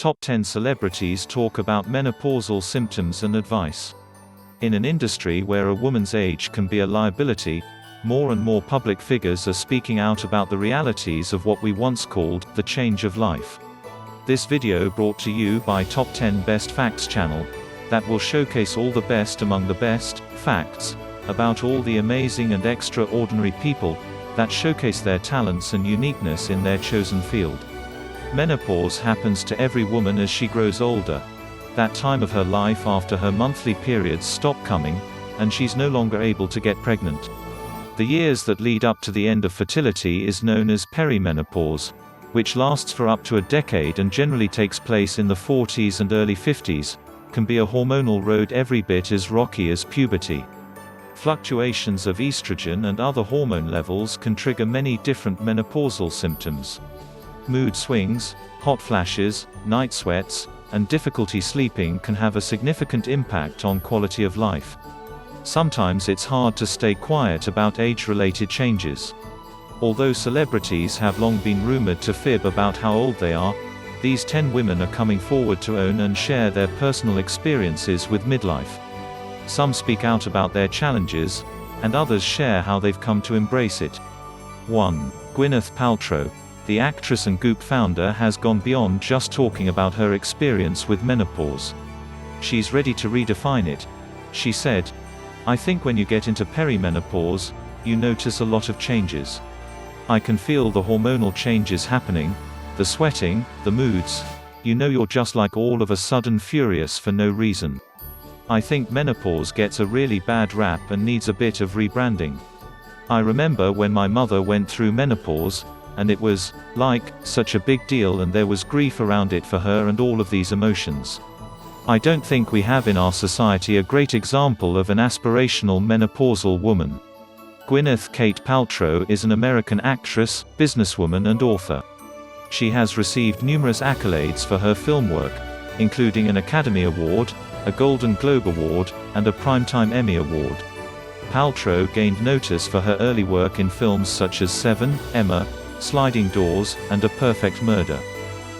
Top 10 celebrities talk about menopausal symptoms and advice. In an industry where a woman's age can be a liability, more and more public figures are speaking out about the realities of what we once called the change of life. This video brought to you by Top 10 Best Facts channel, that will showcase all the best among the best facts about all the amazing and extraordinary people that showcase their talents and uniqueness in their chosen field. Menopause happens to every woman as she grows older. That time of her life after her monthly periods stop coming, and she's no longer able to get pregnant. The years that lead up to the end of fertility is known as perimenopause, which lasts for up to a decade and generally takes place in the 40s and early 50s, can be a hormonal road every bit as rocky as puberty. Fluctuations of estrogen and other hormone levels can trigger many different menopausal symptoms. Mood swings, hot flashes, night sweats, and difficulty sleeping can have a significant impact on quality of life. Sometimes it's hard to stay quiet about age-related changes. Although celebrities have long been rumored to fib about how old they are, these 10 women are coming forward to own and share their personal experiences with midlife. Some speak out about their challenges, and others share how they've come to embrace it. 1. Gwyneth Paltrow. The actress and Goop founder has gone beyond just talking about her experience with menopause. She's ready to redefine it. She said, "I think when you get into perimenopause, you notice a lot of changes. I can feel the hormonal changes happening, the sweating, the moods. You know, you're just like all of a sudden furious for no reason. I think menopause gets a really bad rap and needs a bit of rebranding. I remember when my mother went through menopause, and it was, like, such a big deal, and there was grief around it for her and all of these emotions. I don't think we have in our society a great example of an aspirational menopausal woman." Gwyneth Kate Paltrow is an American actress, businesswoman and author. She has received numerous accolades for her film work, including an Academy Award, a Golden Globe Award, and a Primetime Emmy Award. Paltrow gained notice for her early work in films such as Seven, Emma, Sliding Doors, and A Perfect Murder.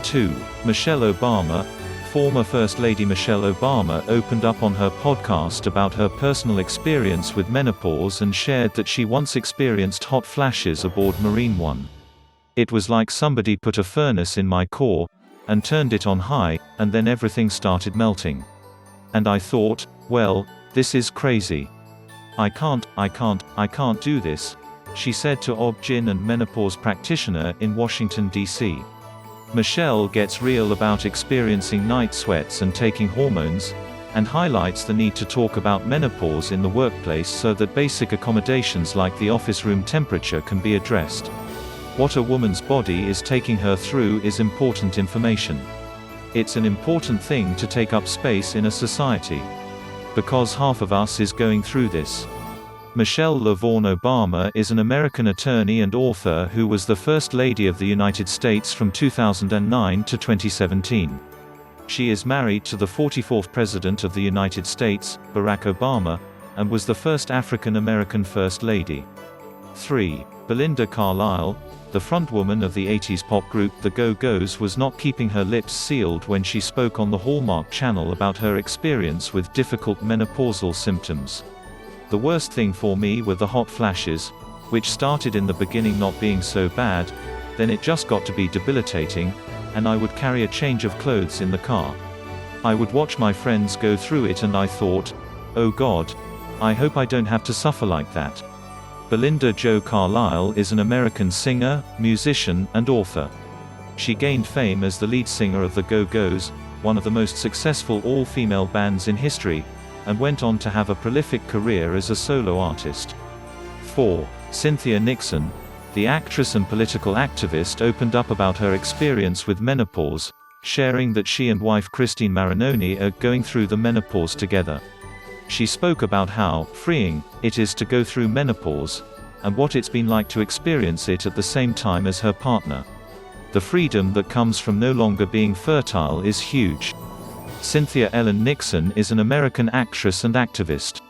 2. Michelle Obama. Former First Lady Michelle Obama opened up on her podcast about her personal experience with menopause and shared that she once experienced hot flashes aboard Marine One. "It was like somebody put a furnace in my core, and turned it on high, and then everything started melting. And I thought, well, this is crazy. I can't do this," she said to OB-GYN and menopause practitioner in Washington, D.C. Michelle gets real about experiencing night sweats and taking hormones, and highlights the need to talk about menopause in the workplace so that basic accommodations like the office room temperature can be addressed. What a woman's body is taking her through is important information. It's an important thing to take up space in a society. Because half of us is going through this. Michelle LaVaughn Obama is an American attorney and author who was the First Lady of the United States from 2009 to 2017. She is married to the 44th President of the United States, Barack Obama, and was the first African American First Lady. 3. Belinda Carlisle. The frontwoman of the 80s pop group The Go-Go's was not keeping her lips sealed when she spoke on the Hallmark Channel about her experience with difficult menopausal symptoms. "The worst thing for me were the hot flashes, which started in the beginning not being so bad, then it just got to be debilitating, and I would carry a change of clothes in the car. I would watch my friends go through it and I thought, oh God, I hope I don't have to suffer like that." Belinda Jo Carlisle is an American singer, musician, and author. She gained fame as the lead singer of The Go-Go's, one of the most successful all-female bands in history, and went on to have a prolific career as a solo artist. 4. Cynthia Nixon. The actress and political activist opened up about her experience with menopause, sharing that she and wife Christine Marinoni are going through the menopause together. She spoke about how freeing it is to go through menopause, and what it's been like to experience it at the same time as her partner. The freedom that comes from no longer being fertile is huge. Cynthia Ellen Nixon is an American actress and activist.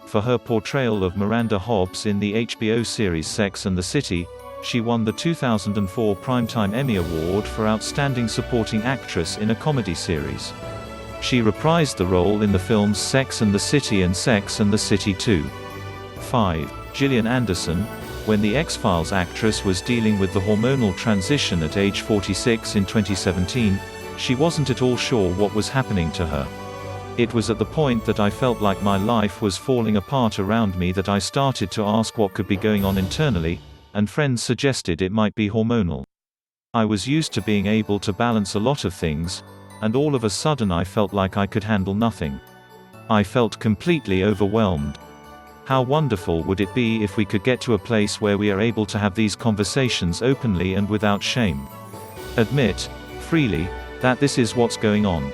For her portrayal of Miranda Hobbs in the HBO series Sex and the City, She won the 2004 Primetime Emmy Award for Outstanding Supporting Actress in a Comedy Series. She reprised the role in the films Sex and the City and Sex and the City 2. 5. Gillian Anderson. When the X-Files actress was dealing with the hormonal transition at age 46 in 2017, she wasn't at all sure what was happening to her. It was at the point that I felt like my life was falling apart around me that I started to ask what could be going on internally, and friends suggested it might be hormonal. I was used to being able to balance a lot of things, and all of a sudden I felt like I could handle nothing. I felt completely overwhelmed. How wonderful would it be if we could get to a place where we are able to have these conversations openly and without shame. Admit, freely, that this is what's going on.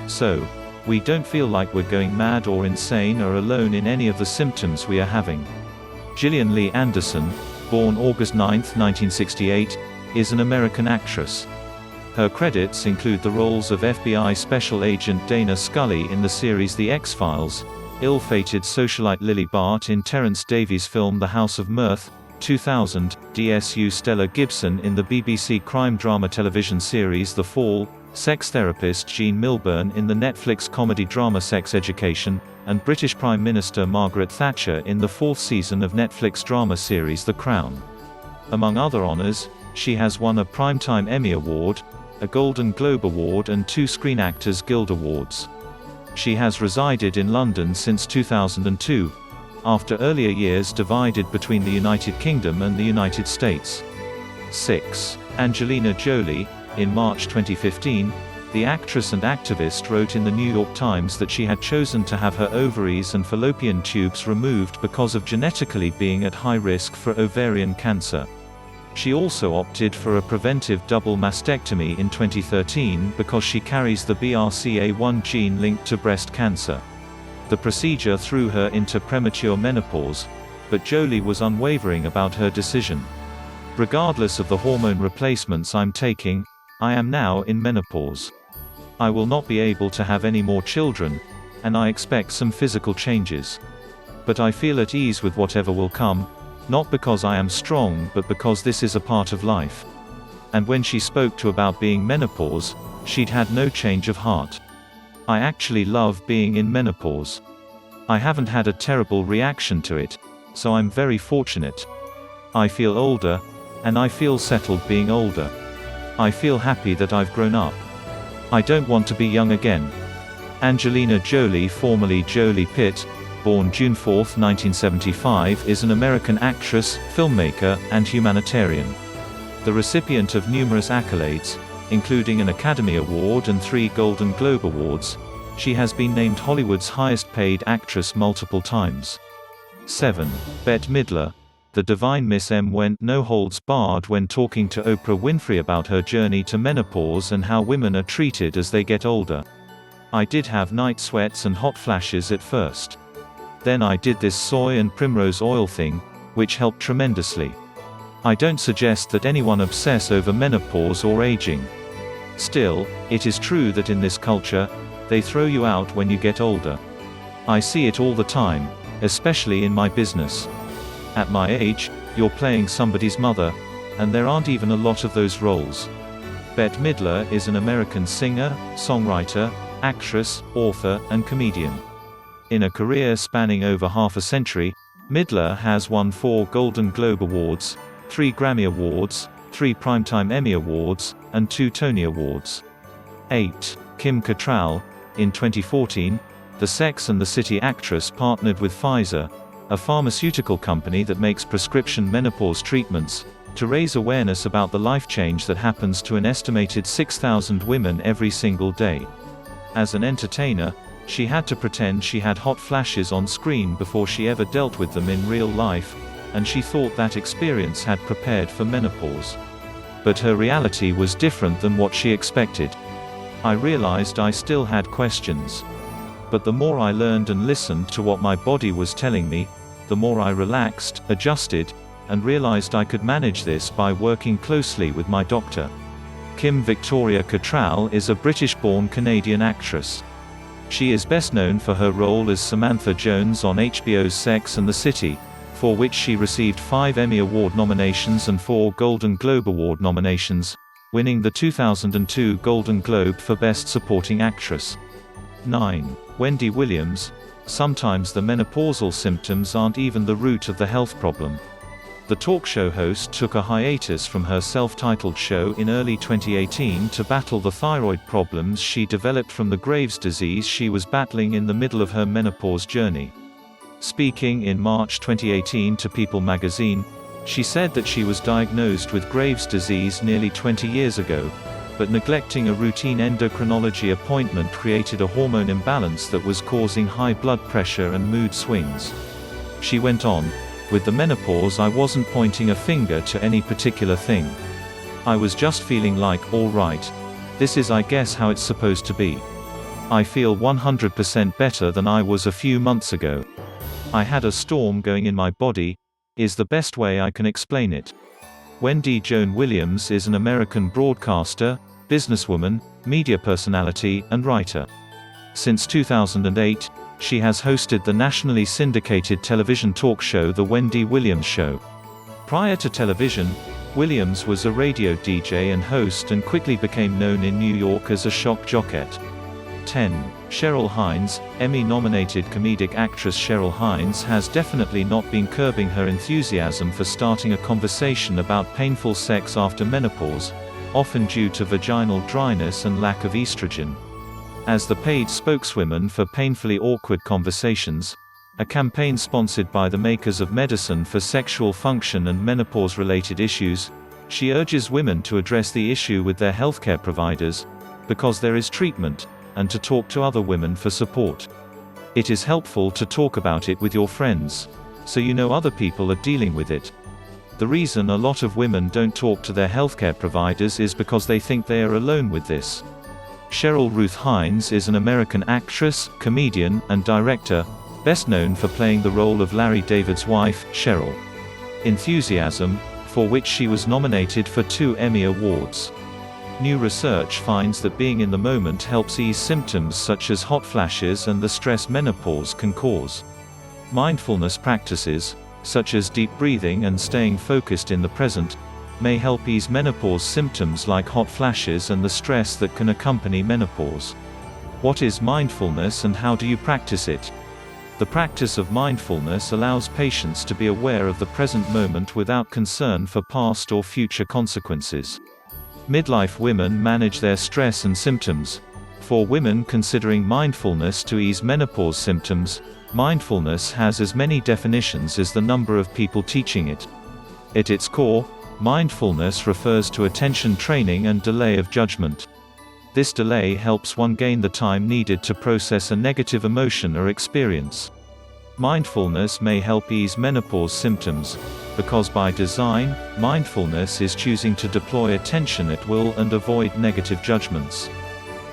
So, we don't feel like we're going mad or insane or alone in any of the symptoms we are having. Gillian Lee Anderson, born August 9, 1968, is an American actress. Her credits include the roles of FBI Special Agent Dana Scully in the series The X-Files, ill-fated socialite Lily Bart in Terence Davies' film The House of Mirth, 2000, DSU Stella Gibson in the BBC crime drama television series The Fall, sex therapist Jean Milburn in the Netflix comedy drama Sex Education, and British Prime Minister Margaret Thatcher in the 4th season of Netflix drama series The Crown. Among other honours, she has won a Primetime Emmy Award, a Golden Globe Award and 2 Screen Actors Guild Awards. She has resided in London since 2002, after earlier years divided between the United Kingdom and the United States. 6. Angelina Jolie. In March 2015, the actress and activist wrote in the New York Times that she had chosen to have her ovaries and fallopian tubes removed because of genetically being at high risk for ovarian cancer. She also opted for a preventive double mastectomy in 2013 because she carries the BRCA1 gene linked to breast cancer. The procedure threw her into premature menopause, but Jolie was unwavering about her decision. Regardless of the hormone replacements I'm taking, I am now in menopause. I will not be able to have any more children, and I expect some physical changes. But I feel at ease with whatever will come, not because I am strong but because this is a part of life. And when she spoke to about being menopause, she'd had no change of heart. I actually love being in menopause. I haven't had a terrible reaction to it, so I'm very fortunate. I feel older, and I feel settled being older. I feel happy that I've grown up. I don't want to be young again. Angelina Jolie, formerly Jolie Pitt, born June 4, 1975, is an American actress, filmmaker, and humanitarian. The recipient of numerous accolades, including an Academy Award and 3 Golden Globe Awards, she has been named Hollywood's highest-paid actress multiple times. 7. Bette Midler. The Divine Miss M went no holds barred when talking to Oprah Winfrey about her journey to menopause and how women are treated as they get older. I did have night sweats and hot flashes at first. Then I did this soy and primrose oil thing, which helped tremendously. I don't suggest that anyone obsess over menopause or aging. Still, it is true that in this culture, they throw you out when you get older. I see it all the time, especially in my business. At my age, you're playing somebody's mother, and there aren't even a lot of those roles. Bette Midler is an American singer, songwriter, actress, author, and comedian. In a career spanning over half a century, Midler has won 4 Golden Globe Awards, 3 Grammy Awards, 3 Primetime Emmy Awards, and 2 Tony Awards. 8. Kim Cattrall. In 2014, the Sex and the City actress partnered with Pfizer, a pharmaceutical company that makes prescription menopause treatments, to raise awareness about the life change that happens to an estimated 6,000 women every single day. As an entertainer, she had to pretend she had hot flashes on screen before she ever dealt with them in real life, and she thought that experience had prepared for menopause. But her reality was different than what she expected. I realized I still had questions. But the more I learned and listened to what my body was telling me, the more I relaxed, adjusted, and realized I could manage this by working closely with my doctor. Kim Victoria Cattrall is a British-born Canadian actress. She is best known for her role as Samantha Jones on HBO's Sex and the City, for which she received 5 Emmy Award nominations and 4 Golden Globe Award nominations, winning the 2002 Golden Globe for Best Supporting Actress. 9. Wendy Williams. Sometimes the menopausal symptoms aren't even the root of the health problem. The talk show host took a hiatus from her self-titled show in early 2018 to battle the thyroid problems she developed from the Graves' disease she was battling in the middle of her menopause journey. Speaking in March 2018 to People magazine, she said that she was diagnosed with Graves' disease nearly 20 years ago, but neglecting a routine endocrinology appointment created a hormone imbalance that was causing high blood pressure and mood swings. She went on, "With the menopause I wasn't pointing a finger to any particular thing. I was just feeling like, all right. This is I guess how it's supposed to be. I feel 100% better than I was a few months ago. I had a storm going in my body, is the best way I can explain it." Wendy Joan Williams is an American broadcaster, businesswoman, media personality, and writer. Since 2008, she has hosted the nationally syndicated television talk show The Wendy Williams Show. Prior to television, Williams was a radio DJ and host and quickly became known in New York as a shock jockey. 10. Cheryl Hines. Emmy-nominated comedic actress Cheryl Hines has definitely not been curbing her enthusiasm for starting a conversation about painful sex after menopause, often due to vaginal dryness and lack of estrogen. As the paid spokeswoman for Painfully Awkward Conversations, a campaign sponsored by the makers of medicine for sexual function and menopause-related issues, she urges women to address the issue with their healthcare providers, because there is treatment, and to talk to other women for support. It is helpful to talk about it with your friends, so you know other people are dealing with it. The reason a lot of women don't talk to their healthcare providers is because they think they are alone with this. Cheryl Ruth Hines is an American actress, comedian, and director, best known for playing the role of Larry David's wife, Cheryl. Enthusiasm, for which she was nominated for 2 Emmy Awards. New research finds that being in the moment helps ease symptoms such as hot flashes and the stress menopause can cause. Mindfulness practices, such as deep breathing and staying focused in the present, may help ease menopause symptoms like hot flashes and the stress that can accompany menopause. What is mindfulness and how do you practice it? The practice of mindfulness allows patients to be aware of the present moment without concern for past or future consequences. Midlife women manage their stress and symptoms. For women considering mindfulness to ease menopause symptoms, mindfulness has as many definitions as the number of people teaching it. At its core, mindfulness refers to attention training and delay of judgment. This delay helps one gain the time needed to process a negative emotion or experience. Mindfulness may help ease menopause symptoms, because by design, mindfulness is choosing to deploy attention at will and avoid negative judgments.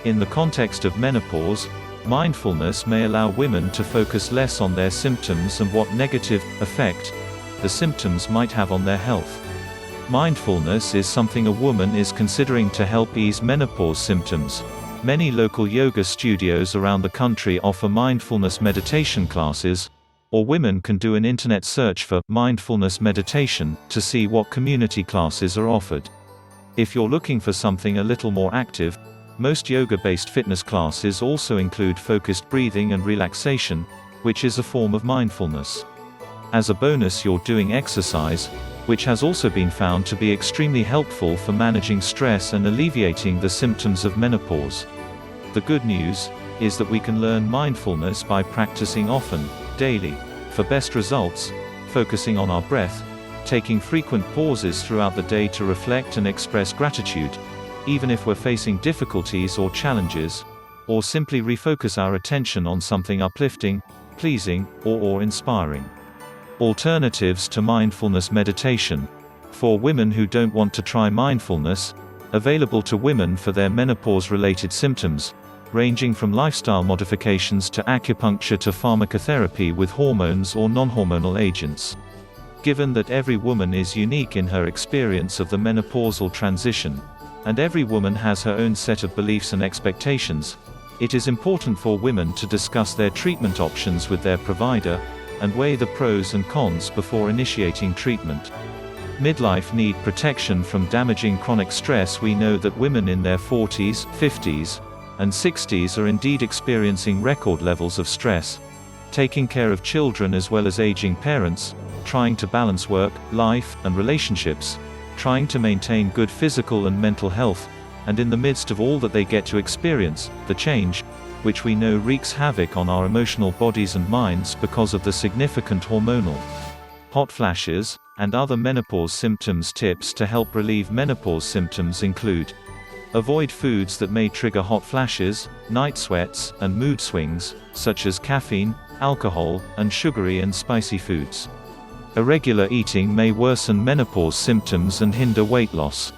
In the context of menopause, mindfulness may allow women to focus less on their symptoms and what negative effect the symptoms might have on their health. Mindfulness is something a woman is considering to help ease menopause symptoms. Many local yoga studios around the country offer mindfulness meditation classes, or women can do an internet search for mindfulness meditation to see what community classes are offered. If you're looking for something a little more active, most yoga-based fitness classes also include focused breathing and relaxation, which is a form of mindfulness. As a bonus, you're doing exercise, which has also been found to be extremely helpful for managing stress and alleviating the symptoms of menopause. The good news is that we can learn mindfulness by practicing often, daily. For best results, focusing on our breath, taking frequent pauses throughout the day to reflect and express gratitude, even if we're facing difficulties or challenges, or simply refocus our attention on something uplifting, pleasing, or inspiring. Alternatives to mindfulness meditation. For women who don't want to try mindfulness, available to women for their menopause-related symptoms, ranging from lifestyle modifications to acupuncture to pharmacotherapy with hormones or non-hormonal agents. Given that every woman is unique in her experience of the menopausal transition, and every woman has her own set of beliefs and expectations, it is important for women to discuss their treatment options with their provider, and weigh the pros and cons before initiating treatment. Midlife need protection from damaging chronic stress. We know that women in their 40s, 50s, and 60s are indeed experiencing record levels of stress, taking care of children as well as aging parents, trying to balance work, life, and relationships, trying to maintain good physical and mental health, and in the midst of all that they get to experience, the change, which we know wreaks havoc on our emotional bodies and minds because of the significant hormonal hot flashes, and other menopause symptoms. Tips to help relieve menopause symptoms include: avoid foods that may trigger hot flashes, night sweats, and mood swings, such as caffeine, alcohol, and sugary and spicy foods. Irregular eating may worsen menopause symptoms and hinder weight loss.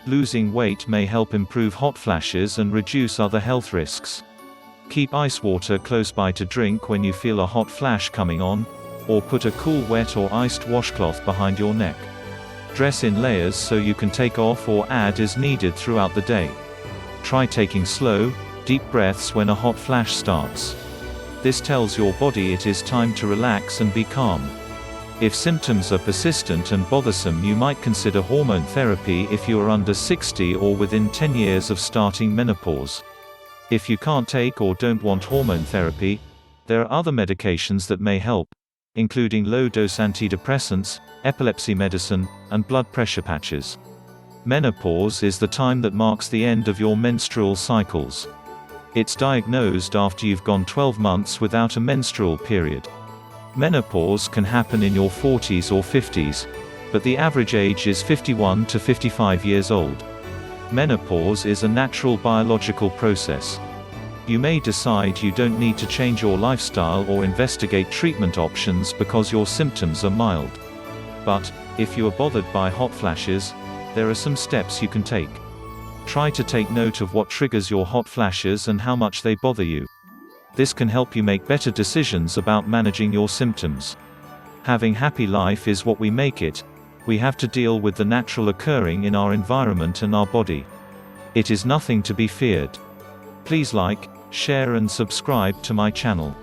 Losing weight may help improve hot flashes and reduce other health risks. Keep ice water close by to drink when you feel a hot flash coming on, or put a cool wet or iced washcloth behind your neck. Dress in layers so you can take off or add as needed throughout the day. Try taking slow, deep breaths when a hot flash starts. This tells your body it is time to relax and be calm. If symptoms are persistent and bothersome, you might consider hormone therapy if you are under 60 or within 10 years of starting menopause. If you can't take or don't want hormone therapy, there are other medications that may help, including low-dose antidepressants, epilepsy medicine, and blood pressure patches. Menopause is the time that marks the end of your menstrual cycles. It's diagnosed after you've gone 12 months without a menstrual period. Menopause can happen in your 40s or 50s, but the average age is 51 to 55 years old. Menopause is a natural biological process. You may decide you don't need to change your lifestyle or investigate treatment options because your symptoms are mild. But, if you are bothered by hot flashes, there are some steps you can take. Try to take note of what triggers your hot flashes and how much they bother you. This can help you make better decisions about managing your symptoms. Having happy life is what we make it. We have to deal with the natural occurring in our environment and our body. It is nothing to be feared. Please like, share and subscribe to my channel.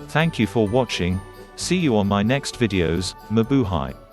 Thank you for watching. See you on my next videos. Mabuhay.